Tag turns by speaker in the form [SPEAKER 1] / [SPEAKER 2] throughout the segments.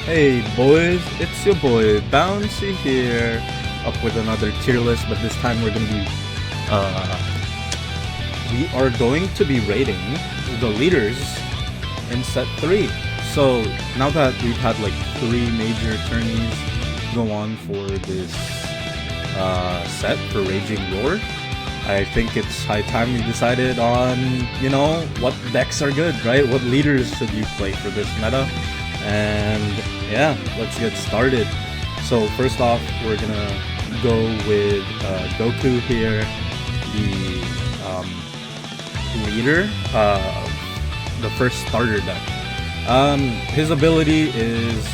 [SPEAKER 1] Hey boys, it's your boy Bouncy here, up with another tier list, but this time we are going to be rating the leaders in set 3. So now that we've had like 3 major tourneys go on for this set for Raging Roar, I think it's high time we decided on, what decks are good, right? What leaders should you play for this meta? And yeah, let's get started. So first off, we're gonna go with Goku here, the leader of the first starter deck. His ability is,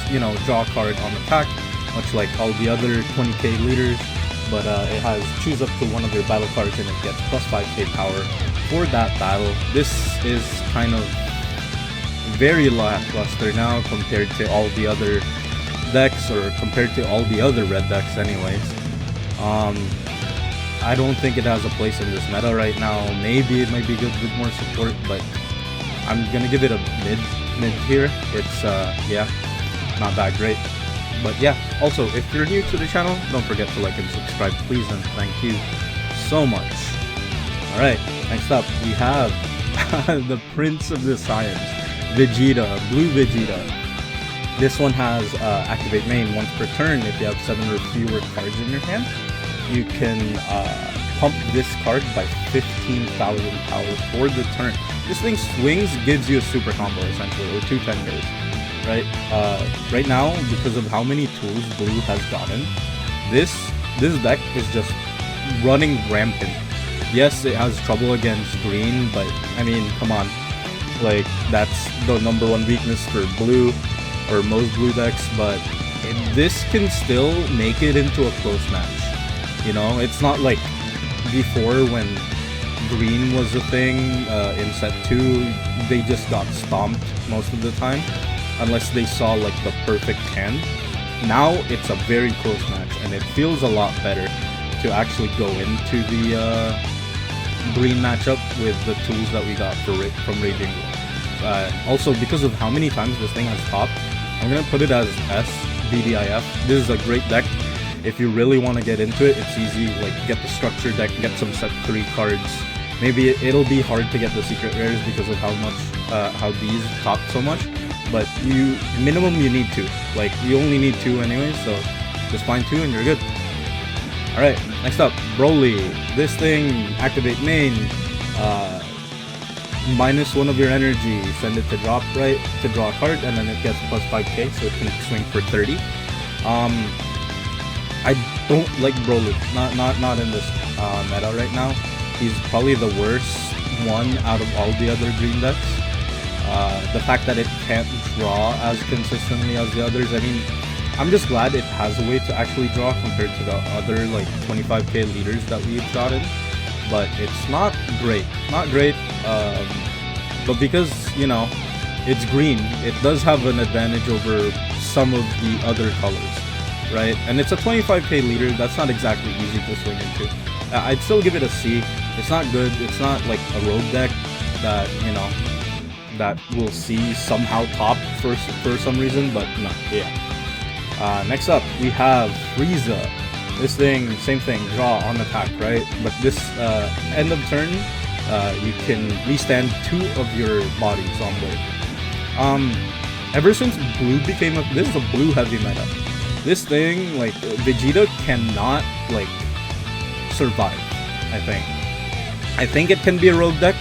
[SPEAKER 1] draw a card on attack, much like all the other 20k leaders, but it has choose up to one of your battle cards and it gets plus 5k power for that battle. This is kind of very lackluster now compared to all the other decks, or compared to all the other red decks anyways. I don't think it has a place in this meta right now. Maybe it might be good with more support, but I'm gonna give it a mid here. It's not that great. But yeah, also if you're new to the channel, don't forget to like and subscribe please, and thank you so much. Alright, next up we have the Prince of the Science, Vegeta, Blue Vegeta. This one has activate main once per turn. If you have 7 or fewer cards in your hand, you can pump this card by 15,000 power for the turn. This thing swings, gives you a super combo essentially, or 2 10-days, right? Right now, because of how many tools Blue has gotten, this deck is just running rampant. Yes, it has trouble against Green, but I mean, come on. Like, that's the #1 weakness for Blue, or most Blue decks, but this can still make it into a close match. It's not like before when Green was a thing in set 2, they just got stomped most of the time, unless they saw like the perfect hand. Now it's a very close match, and it feels a lot better to actually go into the Green matchup with the tools that we got from Raging Roar. Also, because of how many times this thing has topped, I'm gonna put it as S, BDIF. This is a great deck. If you really want to get into it, it's easy. Like, get the structure deck, get some set 3 cards. Maybe it'll be hard to get the secret rares because of how these top so much. But minimum you need 2. Like, you only need 2 anyways, so just find 2 and you're good. Alright, next up, Broly. This thing, activate main, minus 1 of your energy, send it to drop right to draw a card, and then it gets plus 5k, so it can swing for 30. I don't like Broly, not in this meta right now. He's probably the worst one out of all the other green decks. The fact that it can't draw as consistently as the others, I mean, I'm just glad it has a way to actually draw compared to the other like 25k leaders that we've gotten. But it's not great, but because it's green, it does have an advantage over some of the other colors, right? And it's a 25k leader. That's not exactly easy to swing into. I'd still give it a C. It's not good. It's not like a rogue deck that that we'll see somehow top for some reason, but no. Yeah. Next up we have Frieza. This thing, same thing, draw on attack, right? But this end of turn, you can restand 2 of your bodies on board. Ever since Blue became this is a Blue heavy meta. This thing, like, Vegeta cannot like survive. I think it can be a rogue deck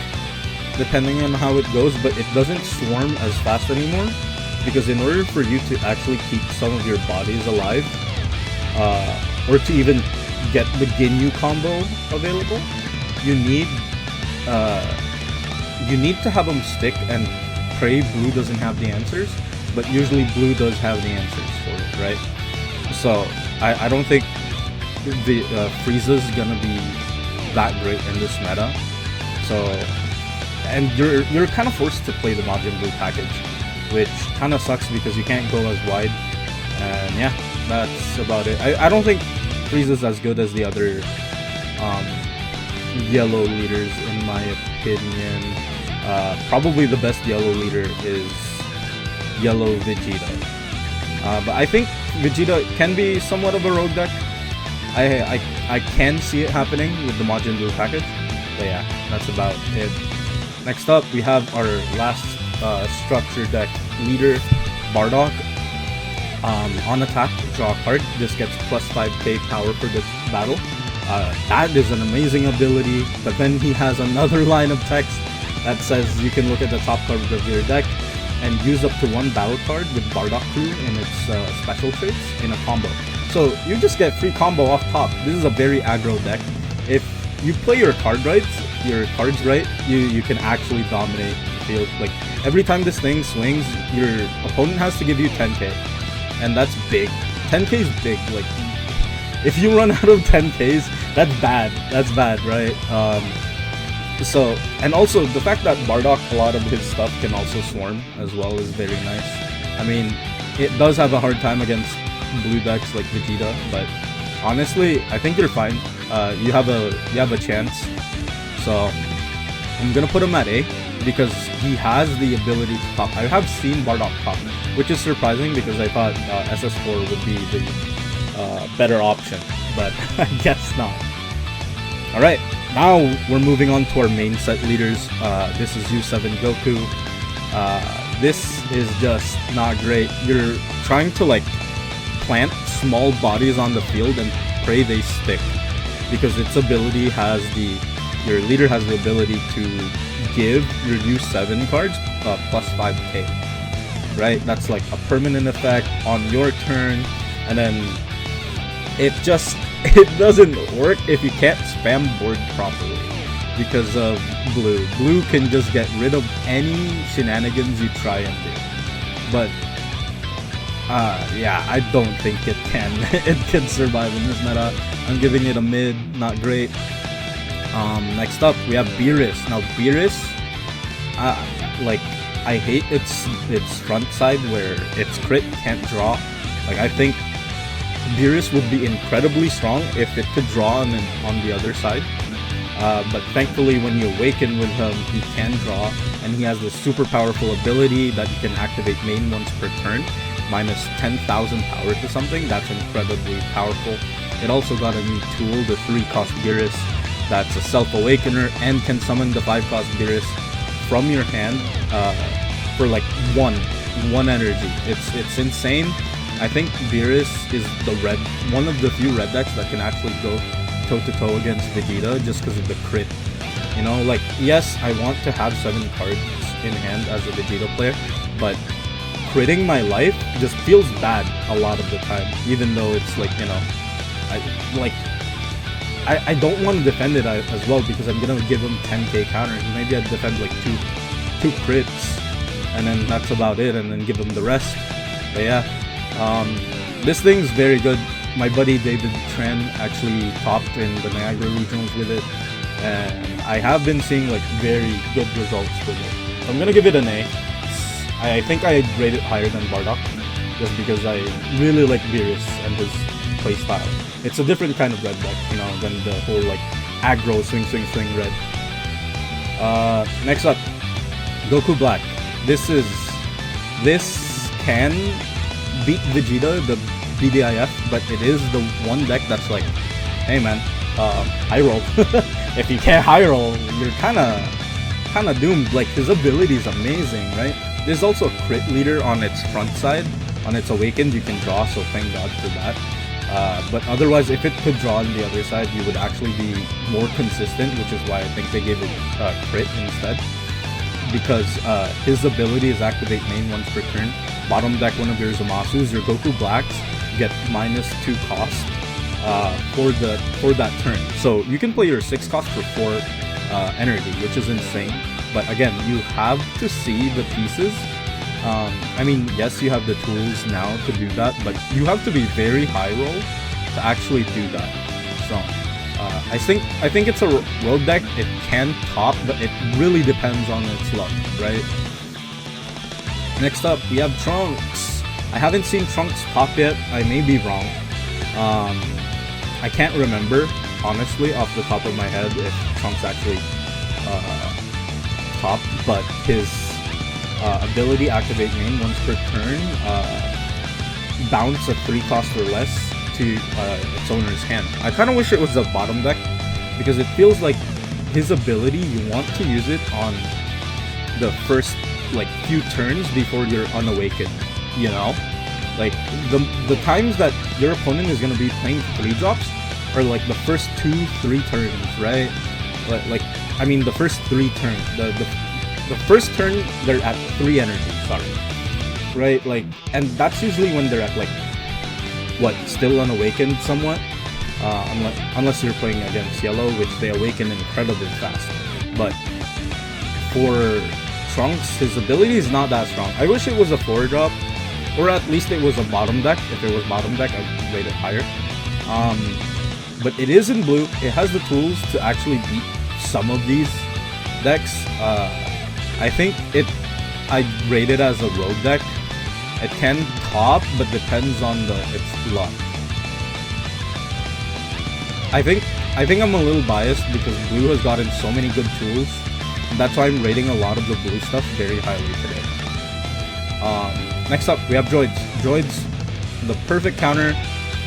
[SPEAKER 1] depending on how it goes, but it doesn't swarm as fast anymore, because in order for you to actually keep some of your bodies alive, or to even get the Ginyu combo available, you need to have them stick and pray Blue doesn't have the answers, but usually Blue does have the answers for it, right? So I don't think the Frieza's gonna be that great in this meta. So, and you're kind of forced to play the Majin Blue package, which kind of sucks because you can't go as wide. And yeah, that's about it. I don't think Frieza's as good as the other yellow leaders in my opinion. Probably the best yellow leader is Yellow Vegeta. But I think Vegeta can be somewhat of a rogue deck. I can see it happening with the Majin Buu package. But yeah, that's about it. Next up, we have our last structure deck leader, Bardock. On attack, draw a card. This gets plus 5k power for this battle. That is an amazing ability, but then he has another line of text that says you can look at the top card of your deck and use up to 1 battle card with Bardock Crew in its special traits in a combo. So you just get free combo off top. This is a very aggro deck. If you play your cards right, you can actually dominate the field. Like every time this thing swings, your opponent has to give you 10k, and that's big. 10k is big. Like if you run out of 10ks, that's bad. That's bad, right? So, and also the fact that Bardock, a lot of his stuff can also swarm as well is very nice. I mean, it does have a hard time against blue decks like Vegeta, but honestly, I think you're fine. You have a chance. So I'm gonna put him at A because he has the ability to top. I have seen Bardock top, which is surprising because I thought SS4 would be the better option, but I guess not. Alright, now we're moving on to our main set leaders. This is U7 Goku. This is just not great. You're trying to like plant small bodies on the field and pray they stick, because its ability has your leader has the ability to give your U7 cards plus 5k. Right? That's like a permanent effect on your turn, and then it doesn't work if you can't spam board properly because of blue. Blue can just get rid of any shenanigans you try and do. But yeah, I don't think it can. It can survive in this meta. I'm giving it a mid, not great. Next up, we have Beerus. Now Beerus, like I hate its front side where its crit can't draw. Like I think Beerus would be incredibly strong if it could draw on the other side. But thankfully when you awaken with him, he can draw, and he has this super powerful ability that you can activate main once per turn, minus 10,000 power to something. That's incredibly powerful. It also got a new tool, the 3-cost Beerus, that's a self-awakener and can summon the 5-cost Beerus from your hand for like one energy. It's insane. I think Beerus is one of the few red decks that can actually go toe-to-toe against Vegeta just because of the crit. You know, like, yes, I want to have 7 cards in hand as a Vegeta player, but critting my life just feels bad a lot of the time, even though it's like, you know, I don't want to defend it as well because I'm gonna give him 10k counters. Maybe I'd defend like two crits, and then that's about it, and then give him the rest. But yeah. This thing's very good. My buddy David Tran actually topped in the Niagara regionals with it, and I have been seeing like very good results with it. So I'm gonna give it an A. I think I'd rate it higher than Bardock, just because I really like Beerus and his playstyle. It's a different kind of red deck, you know, than the whole like aggro swing red. Next up, Goku Black. This can beat Vegeta, the BDIF, but it is the one deck that's like, hey man, high roll. If you can't high roll, you're kinda doomed. Like, his ability is amazing, right? There's also a crit leader on its front side. On its awakened, you can draw, so thank God for that. But otherwise, if it could draw on the other side, you would actually be more consistent, which is why I think they gave it crit instead. Because his ability is activate main once per turn. Bottom deck one of your Zamasus, your Goku Blacks get -2 cost for that turn. So you can play your 6 cost for 4 energy, which is insane. But again, you have to see the pieces. I mean, yes, you have the tools now to do that, but you have to be very high roll to actually do that. So I think it's a rogue deck. It can top, but it really depends on its luck, right? Next up, we have Trunks. I haven't seen Trunks top yet. I may be wrong. I can't remember, honestly, off the top of my head if Trunks actually topped, but his ability activate main once per turn bounce a 3 cost or less to its owner's hand. I kind of wish it was a bottom deck, because it feels like his ability, you want to use it on the first like few turns before you're unawakened, you know? Like the times that your opponent is gonna be playing 3 drops are like the first 2-3 turns, right? Like I mean the first 3 turns. The first turn they're at 3 energy, sorry. Right? Like, and that's usually when they're at like what, still unawakened somewhat. Unless you're playing against yellow, which they awaken incredibly fast. But for Trunks, his ability is not that strong. I wish it was a 4-drop, or at least it was a bottom deck. If it was bottom deck, I'd rate it higher. But it is in blue. It has the tools to actually beat some of these decks. I think I'd rate it as a road deck. It can top, but depends on its luck. I think I'm a little biased because blue has gotten so many good tools, and that's why I'm rating a lot of the blue stuff very highly today. Next up, we have droids. Droids, the perfect counter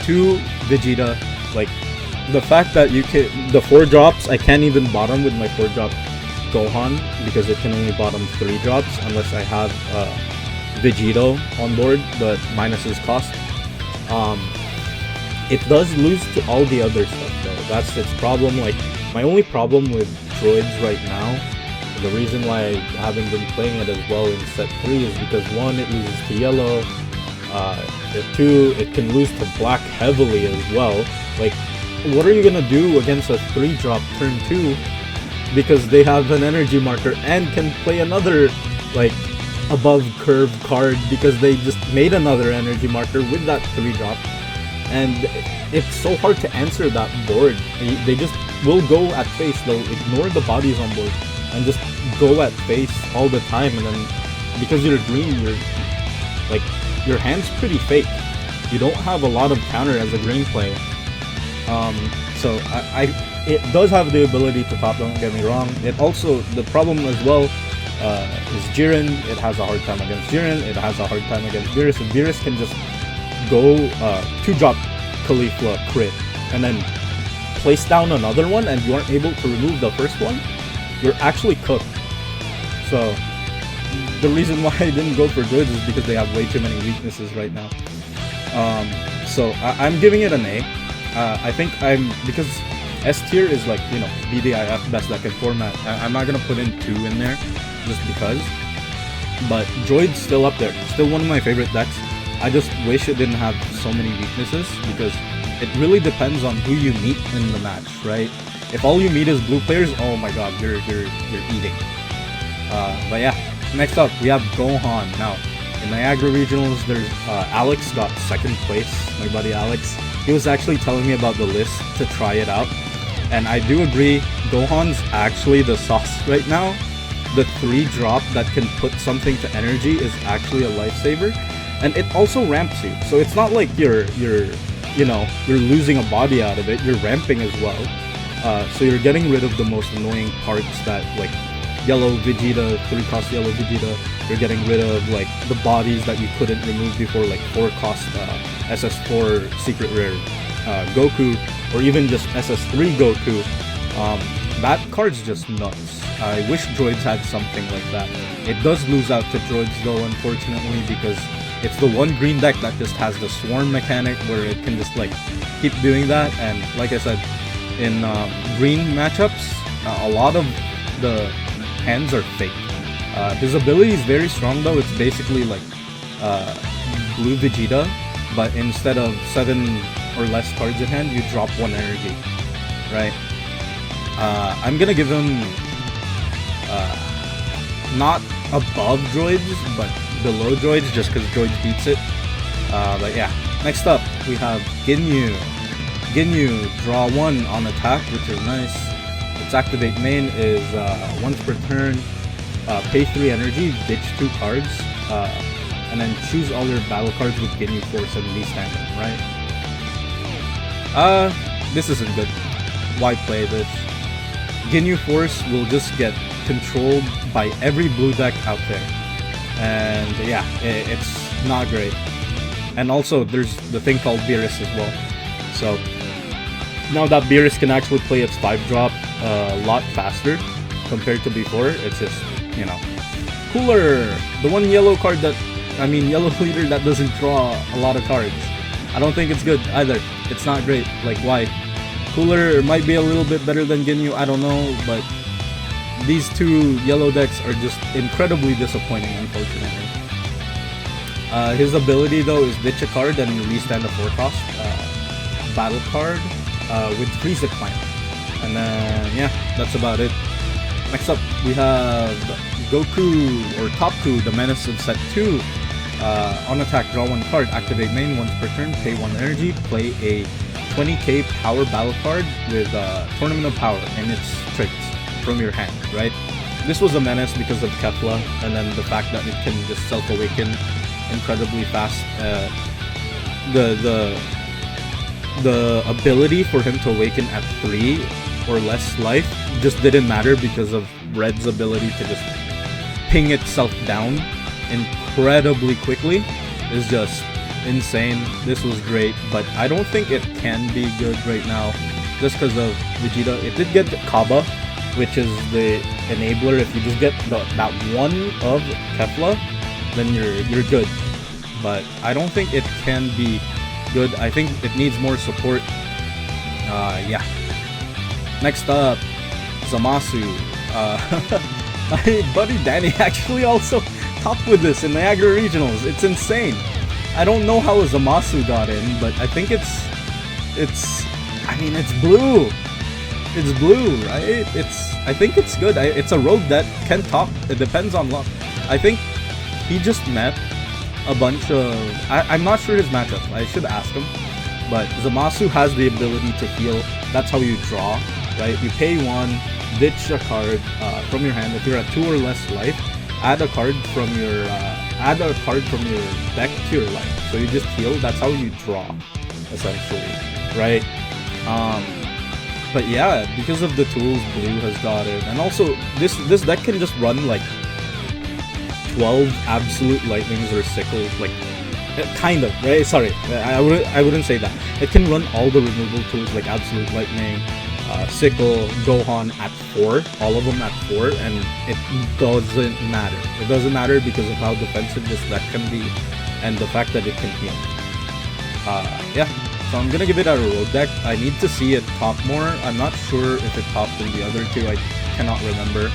[SPEAKER 1] to Vegeta. Like, the fact that you can, the 4 drops, I can't even bottom with my 4-drop Gohan because it can only bottom 3 drops unless I have Vegito on board, but minus his cost. It does lose to all the other stuff though. That's its problem. Like, my only problem with droids right now, the reason why I haven't been playing it as well in set 3 is because 1, it loses to yellow, 2, it can lose to black heavily as well. Like, what are you gonna do against a 3-drop turn 2 because they have an energy marker and can play another like above curve card because they just made another energy marker with that 3-drop? And it's so hard to answer that board. They just will go at face. They'll ignore the bodies on board and just go at face all the time. And then because you're green, you're like, your hand's pretty fake. You don't have a lot of counter as a green player. So it does have the ability to top, don't get me wrong. It also, the problem as well is Jiren. It has a hard time against Jiren. It has a hard time against Beerus. And Beerus can just go 2-drop Caulifla crit and then place down another one, and you aren't able to remove the first one, you're actually cooked. So the reason why I didn't go for droids is because they have way too many weaknesses right now. So I'm giving it an A. I think because S tier is like, you know, BDIF, best deck in format. I'm not gonna put in 2 in there just because, but droid's still up there, still one of my favorite decks. I just wish it didn't have so many weaknesses because it really depends on who you meet in the match, right? If all you meet is blue players, oh my god, you're eating. But yeah, next up we have Gohan. Now, in Niagara Regionals, there's Alex got 2nd place, my buddy Alex. He was actually telling me about the list to try it out, and I do agree, Gohan's actually the sauce right now. The 3-drop that can put something to energy is actually a lifesaver. And it also ramps you, so it's not like you're losing a body out of it. You're ramping as well, so you're getting rid of the most annoying parts that, like, yellow Vegeta, 3-cost yellow Vegeta. You're getting rid of like the bodies that you couldn't remove before, like 4-cost SS4 secret rare Goku, or even just SS3 Goku. That card's just nuts. I wish droids had something like that. It does lose out to droids though, unfortunately, because it's the one green deck that just has the swarm mechanic where it can just like keep doing that. And like I said, in green matchups, a lot of the hands are fake. His ability is very strong though. It's basically like blue Vegeta, but instead of 7 or less cards in hand, you drop 1 energy, right? I'm gonna give him not above droids, but below droids, just because droids beats it. But yeah, next up we have Ginyu. Ginyu, draw 1 on attack, which is nice. Its activate main is once per turn, pay 3 energy, ditch 2 cards, and then choose all your battle cards with Ginyu Force and Lee standing, right? This isn't good. Why play this? Ginyu Force will just get controlled by every blue deck out there. And yeah, it's not great. And also, there's the thing called Beerus as well. So now that Beerus can actually play its 5-drop a lot faster compared to before, it's just, you know, cooler. The one yellow card that, I mean, yellow leader that doesn't draw a lot of cards. I don't think it's good either. It's not great. Like, why? Cooler might be a little bit better than Ginyu, I don't know, but these two yellow decks are just incredibly disappointing, unfortunately. His ability though is ditch a card and restand a 4-cost battle card with Frieza Clan. And then, yeah, that's about it. Next up, we have Goku, or Topku, the Menace of Set 2. On attack, draw 1 card, activate main once per turn, pay 1 energy, play a 20k power battle card with Tournament of Power and its tricks from your hand, right? This was a menace because of Kefla, and then the fact that it can just self-awaken incredibly fast. The ability for him to awaken at 3 or less life just didn't matter because of Red's ability to just ping itself down incredibly quickly is just insane. This was great, but I don't think it can be good right now just because of Vegeta. It did get Kaba, which is the enabler. If you just get that one of Kefla, then you're good. But I don't think it can be good. I think it needs more support. Yeah. Next up, Zamasu. My buddy Danny actually also topped with this in Niagara Regionals. It's insane. I don't know how Zamasu got in, but I think it's blue. It's blue, right? I think it's good. It's a rogue that can top. It depends on luck. I think he just met a bunch of... I'm not sure his matchup. I should ask him. But Zamasu has the ability to heal. That's how you draw, right? You pay 1, ditch a card from your hand. If you're at 2 or less life, add a card from your deck to your life. So you just heal. That's how you draw, essentially, right? But yeah, because of the tools Blue has got it, and also this deck can just run like 12 absolute lightnings or sickle, like kind of, right? Sorry, I wouldn't say that. It can run all the removal tools like absolute lightning, sickle, Gohan at 4, all of them at 4, and it doesn't matter. It doesn't matter because of how defensive this deck can be, and the fact that it can heal. Yeah. So I'm gonna give it a road deck. I need to see it top more. I'm not sure if it topped in the other two. I cannot remember.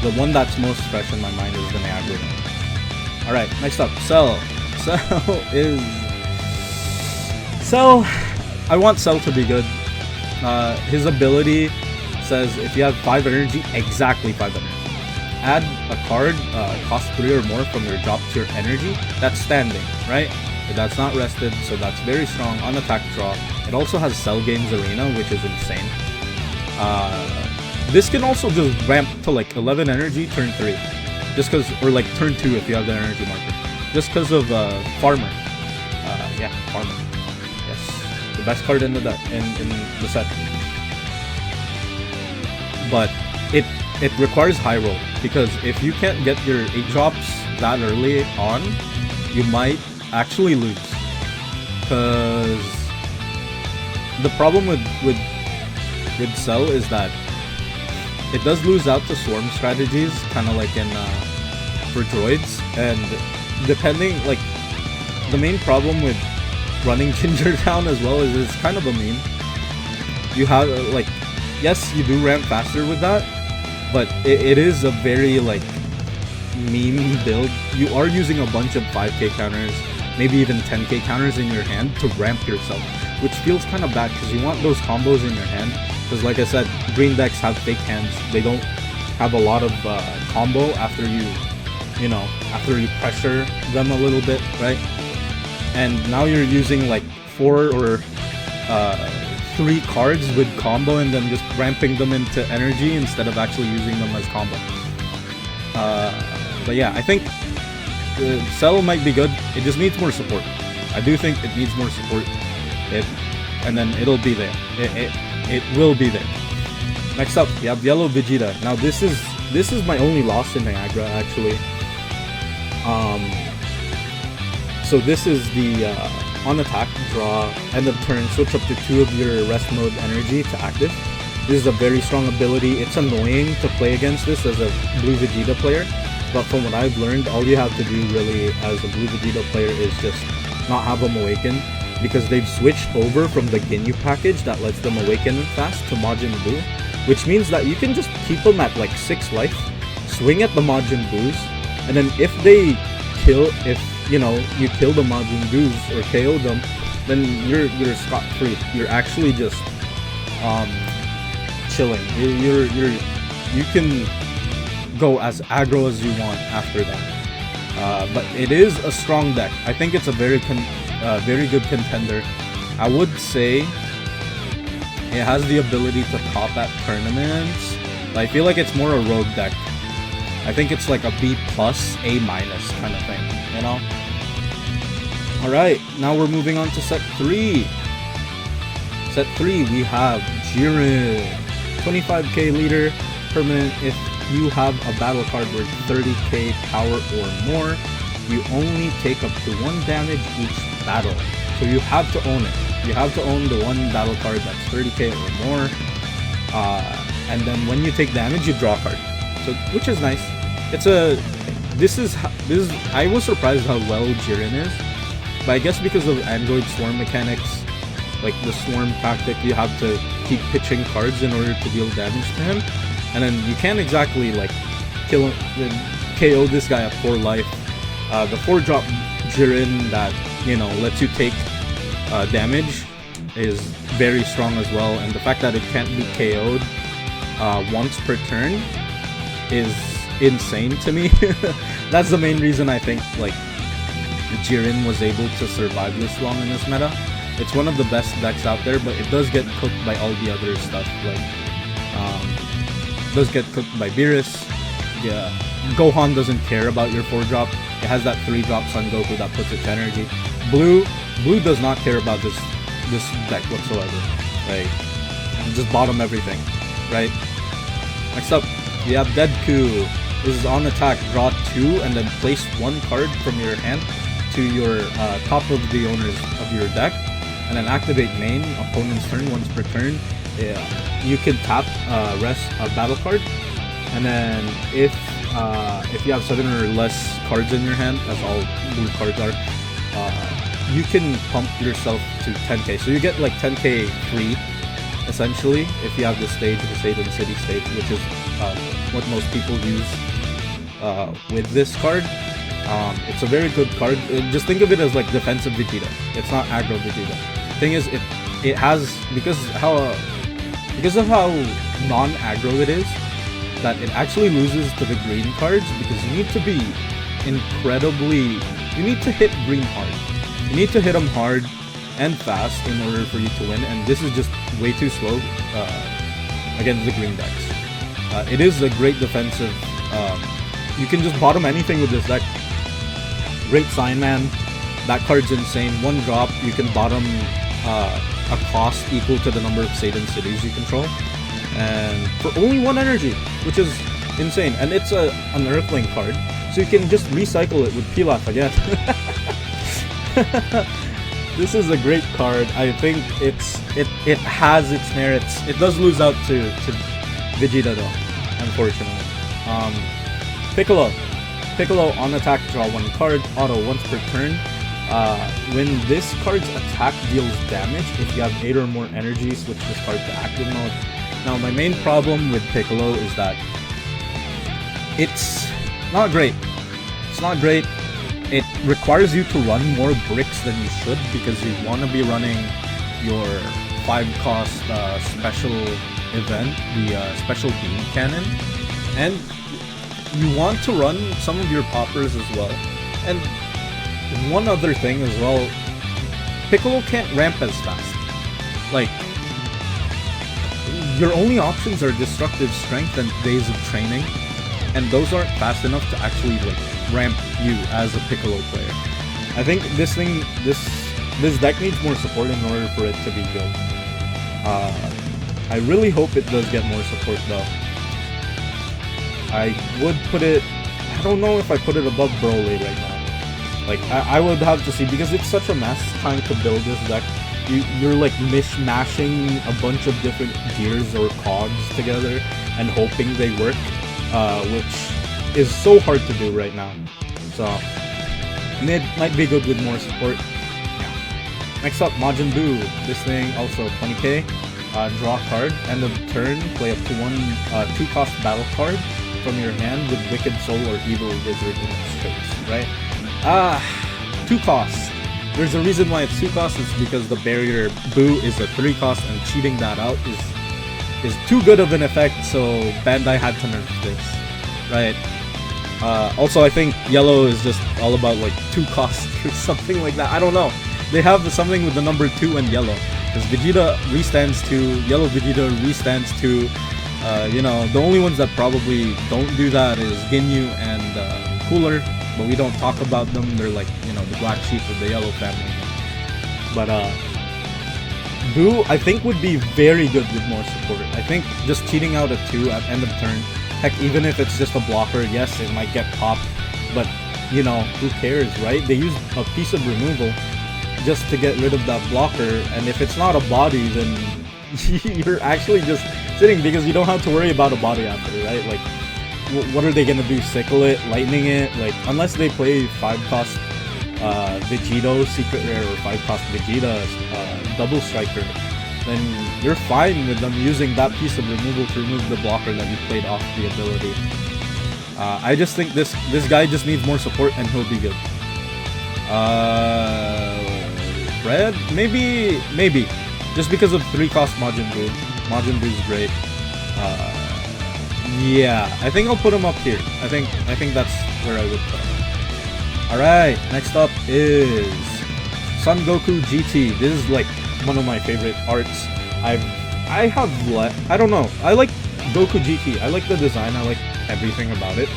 [SPEAKER 1] The one that's most fresh in my mind is the Niagara one. Alright, next up, Cell. Cell, I want Cell to be good. His ability says if you have 5 energy, exactly 5 energy. Add a card, cost 3 or more from your drop to your energy. That's standing, right? That's not rested, so that's very strong. On attack draw. It also has Cell Games Arena, which is insane. This can also just ramp to like 11 energy turn 3. Just because, or like turn 2 if you have the energy marker. Just because of Farmer. Yeah, Farmer. Yes. The best card in the set. But it requires high roll. Because if you can't get your 8 drops that early on, you might actually lose, because the problem with Cell is that it does lose out to swarm strategies, kind of like in for droids, and depending, like, the main problem with running Ginger down as well is it's kind of a meme. You have like, yes, you do ramp faster with that, but it is a very like meme build. You are using a bunch of 5k counters, maybe even 10k counters in your hand to ramp yourself, which feels kind of bad because you want those combos in your hand. Because like I said, green decks have fake hands. They don't have a lot of combo after you pressure them a little bit, right? And now you're using like 4 or 3 cards with combo and then just ramping them into energy instead of actually using them as combo. But yeah, I think Cell might be good. It just needs more support. I do think it needs more support. And then it'll be there. It will be there. Next up, you have Yellow Vegeta. Now this is my only loss in Niagara actually. So this is the on attack, draw, end of turn, switch up to 2 of your rest mode energy to active. This is a very strong ability. It's annoying to play against this as a Blue Vegeta player, but from what I've learned, all you have to do really as a Blue Vegeta player is just not have them awaken, because they've switched over from the Ginyu package that lets them awaken fast to Majin Buu, which means that you can just keep them at like 6 life, swing at the Majin Buus, and then if they kill, if you know, you kill the Majin Buus or KO them, then you're scot-free. You're actually just chilling. You can go as aggro as you want after that. But it is a strong deck. I think it's a very good contender. I would say it has the ability to top at tournaments. But I feel like it's more a rogue deck. I think it's like a B+, A- kind of thing, you know? Alright, now we're moving on to set 3. Set 3, we have Jiren. 25k leader, permanent. If you have a battle card worth 30k power or more, you only take up to 1 damage each battle. So you have to own it. You have to own the 1 battle card that's 30k or more. And then when you take damage, you draw a card. So, which is nice. It's a... This is... I was surprised how well Jiren is. But I guess because of Android Swarm mechanics, like the Swarm tactic, you have to keep pitching cards in order to deal damage to him. And then you can't exactly, like, kill him, KO this guy at 4 life. The 4-drop Jiren that, you know, lets you take damage is very strong as well. And the fact that it can't be KO'd once per turn is insane to me. That's the main reason I think, like, Jiren was able to survive this long in this meta. It's one of the best decks out there, but it does get cooked by all the other stuff. Like, does get cooked by Beerus. Yeah, Gohan doesn't care about your 4-drop. It has that 3-drop Son Goku that puts its energy. Blue does not care about this deck whatsoever. Like, just bottom everything, right? Next up, we have Deadku. This is on attack, draw 2, and then place 1 card from your hand to your top of the owners of your deck, and then activate main opponent's turn once per turn. You can tap rest a battle card, and then if you have 7 or less cards in your hand, as all blue cards are, you can pump yourself to 10k. So you get like 10k free, essentially, if you have the stage, the Satan City stage, which is what most people use with this card. It's a very good card. Just think of it as like defensive Vegeta. It's not aggro Vegeta. Thing is, it has, because of how non-aggro it is, that it actually loses to the green cards, because you need to be incredibly... You need to hit green hard. You need to hit them hard and fast in order for you to win, and this is just way too slow against the green decks. It is a great defensive... you can just bottom anything with this deck. Great Sign Man. That card's insane. 1 drop, you can bottom a cost equal to the number of Satan cities you control, and for only 1 energy, which is insane. And it's an Earthling card, so you can just recycle it with Pilaf again. This is a great card. I think it has its merits. It does lose out to Vegeta though, unfortunately. Piccolo on attack, draw 1 card, auto once per turn. When this card's attack deals damage, if you have 8 or more energy, switch this card to active mode. Now, my main problem with Piccolo is that it's not great. It's not great. It requires you to run more bricks than you should, because you want to be running your 5-cost special event, the special beam cannon, and you want to run some of your poppers as well. And one other thing as well, Piccolo can't ramp as fast. Like, your only options are Destructive Strength and Days of Training, and those aren't fast enough to actually like ramp you as a Piccolo player. I think this deck needs more support in order for it to be good. I really hope it does get more support though. I would put it... I don't know if I put it above Broly right now. Like, I would have to see, because it's such a mess trying to build this deck. You're like mishmashing a bunch of different gears or cogs together and hoping they work, which is so hard to do right now. So mid might be good with more support. Yeah. Next up, Majin Buu. This thing also 20k. Draw a card, end of turn, play up to one 2-cost battle card from your hand with Wicked Soul or Evil Wizard in its traits, right? 2 costs. There's a reason why it's 2 costs. It's because the barrier Buu is a 3 cost, and cheating that out is too good of an effect, so Bandai had to nerf this, right? Also, I think yellow is just all about like 2 costs or something like that. I don't know. They have something with the number 2 and yellow. Because Vegeta restands to, yellow Vegeta restands to, you know, the only ones that probably don't do that is Ginyu and Cooler, but we don't talk about them. They're like, you know, the black sheep of the yellow family. But Buu, I think, would be very good with more support. I think just cheating out a 2 at end of turn, heck, even if it's just a blocker, yes, it might get popped, but, you know, who cares, right? They use a piece of removal just to get rid of that blocker, and if it's not a body, then you're actually just sitting, because you don't have to worry about a body after, right? Like, what are they gonna do? Sickle it, lightning it? Like, unless they play 5-cost Vegito secret rare or 5-cost Vegeta double striker, then you're fine with them using that piece of removal to remove the blocker that you played off the ability. I just think this guy just needs more support and he'll be good. Red? Maybe. Just because of 3-cost Majin Buu. Majin Buu's great. Yeah, I think I'll put him up here. I think that's where I would put him. Alright, next up is Son Goku GT. This is like one of my favorite arts. I don't know. I like Goku GT. I like the design. I like everything about it.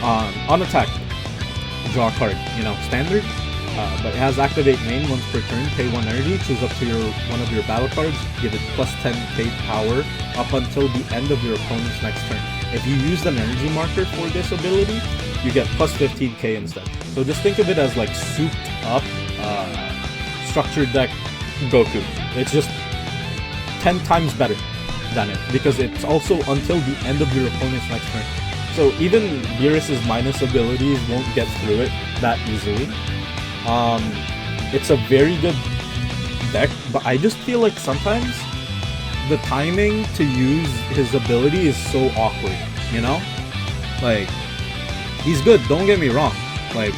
[SPEAKER 1] On attack, draw a card. You know, standard. But it has activate main once per turn, pay 1 energy, choose up to one of your battle cards, give it plus 10k power up until the end of your opponent's next turn. If you use an energy marker for this ability, you get plus 15k instead. So just think of it as like souped up structured deck Goku. It's just 10 times better than it, because it's also until the end of your opponent's next turn. So even Beerus's minus abilities won't get through it that easily. It's a very good deck, but I just feel like sometimes the timing to use his ability is so awkward, you know? Like, he's good, don't get me wrong. Like,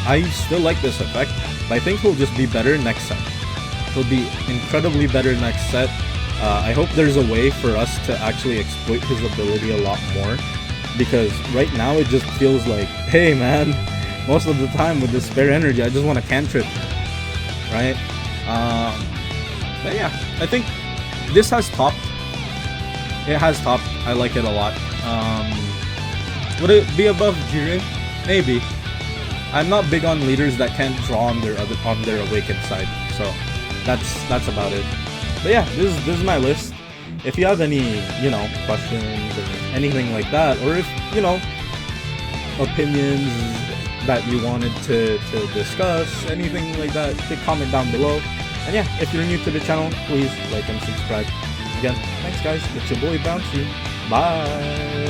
[SPEAKER 1] I still like this effect, but I think he'll just be better next set. He'll be incredibly better next set. I hope there's a way for us to actually exploit his ability a lot more, because right now it just feels like, hey man, most of the time with this spare energy, I just want to cantrip, right? But yeah, I think this has topped. It has topped. I like it a lot. Would it be above Jiren? Maybe. I'm not big on leaders that can't draw on their awakened side, so that's about it. But yeah, this is my list. If you have any, you know, questions or anything like that, or if, you know, opinions that you wanted to discuss, anything like that, hit comment down below. And yeah, if you're new to the channel, please like and subscribe. Again, thanks guys, it's your boy Bouncy. Bye!